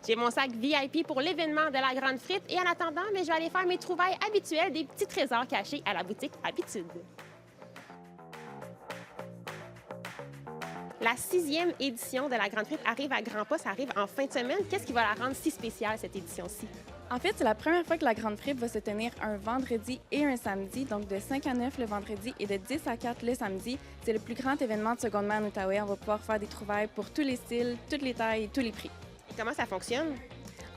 J'ai mon sac VIP pour l'événement de la Grande Fripe et en attendant, mais je vais aller faire mes trouvailles habituelles des petits trésors cachés à la boutique Habitude. La 6e édition de la Grande Fripe arrive à grands pas, ça arrive en fin de semaine. Qu'est-ce qui va la rendre si spéciale, cette édition-ci? En fait, c'est la première fois que la Grande Fripe va se tenir un vendredi et un samedi, donc de 5 à 9 le vendredi et de 10 à 4 le samedi. C'est le plus grand événement de seconde main en Outaouais. On va pouvoir faire des trouvailles pour tous les styles, toutes les tailles et tous les prix. Et comment ça fonctionne?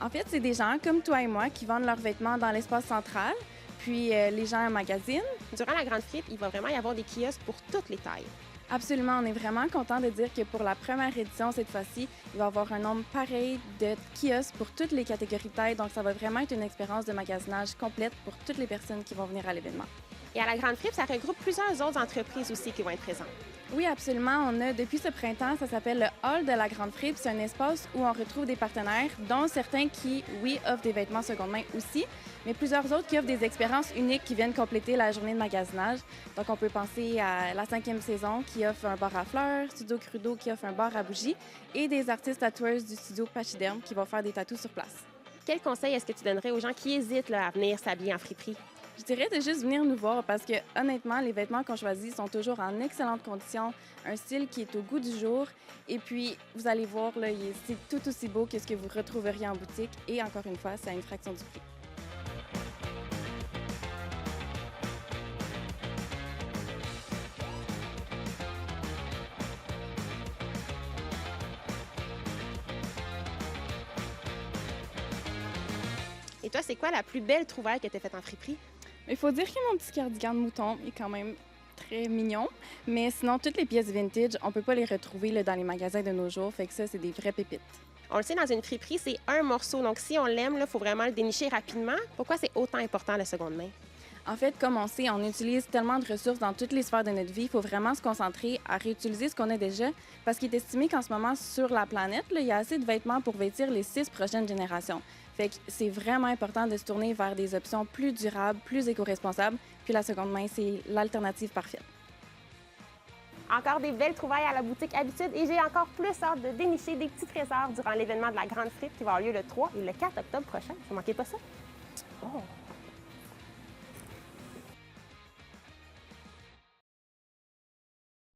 En fait, c'est des gens comme toi et moi qui vendent leurs vêtements dans l'espace central, puis les gens magasinent. Durant la Grande Fripe, il va vraiment y avoir des kiosques pour toutes les tailles. Absolument, on est vraiment content de dire que pour la première édition cette fois-ci, il va y avoir un nombre pareil de kiosques pour toutes les catégories de taille, donc ça va vraiment être une expérience de magasinage complète pour toutes les personnes qui vont venir à l'événement. Et à la Grande Fripe, ça regroupe plusieurs autres entreprises aussi qui vont être présentes. Oui, absolument. On a, depuis ce printemps, ça s'appelle le Hall de la Grande Fripe. C'est un espace où on retrouve des partenaires, dont certains qui, oui, offrent des vêtements seconde main aussi, mais plusieurs autres qui offrent des expériences uniques qui viennent compléter la journée de magasinage. Donc, on peut penser à la 5e saison qui offre un bar à fleurs, Studio Crudo qui offre un bar à bougies et des artistes tatoueuses du studio Pachyderm qui vont faire des tatous sur place. Quel conseil est-ce que tu donnerais aux gens qui hésitent à venir s'habiller en friperie? Je dirais de juste venir nous voir parce que, honnêtement, les vêtements qu'on choisit sont toujours en excellentes conditions, un style qui est au goût du jour. Et puis, vous allez voir, là, c'est tout aussi beau que ce que vous retrouveriez en boutique. Et encore une fois, c'est à une fraction du prix. Et toi, c'est quoi la plus belle trouvaille que tu as faite en friperie? Il faut dire que mon petit cardigan de mouton est quand même très mignon. Mais sinon, toutes les pièces vintage, on peut pas les retrouver là, dans les magasins de nos jours. Fait que ça, c'est des vraies pépites. On le sait, dans une friperie, c'est un morceau. Donc, si on l'aime, il faut vraiment le dénicher rapidement. Pourquoi c'est autant important, la seconde main? En fait, comme on sait, on utilise tellement de ressources dans toutes les sphères de notre vie. Il faut vraiment se concentrer à réutiliser ce qu'on a déjà parce qu'il est estimé qu'en ce moment, sur la planète, là, il y a assez de vêtements pour vêtir les 6 prochaines générations. Fait que c'est vraiment important de se tourner vers des options plus durables, plus éco-responsables. Puis la seconde main, c'est l'alternative parfaite. Encore des belles trouvailles à la boutique Habitude et j'ai encore plus hâte de dénicher des petits trésors durant l'événement de la Grande Fripe qui va avoir lieu le 3 et le 4 octobre prochain. Ne manquez pas ça. Oh.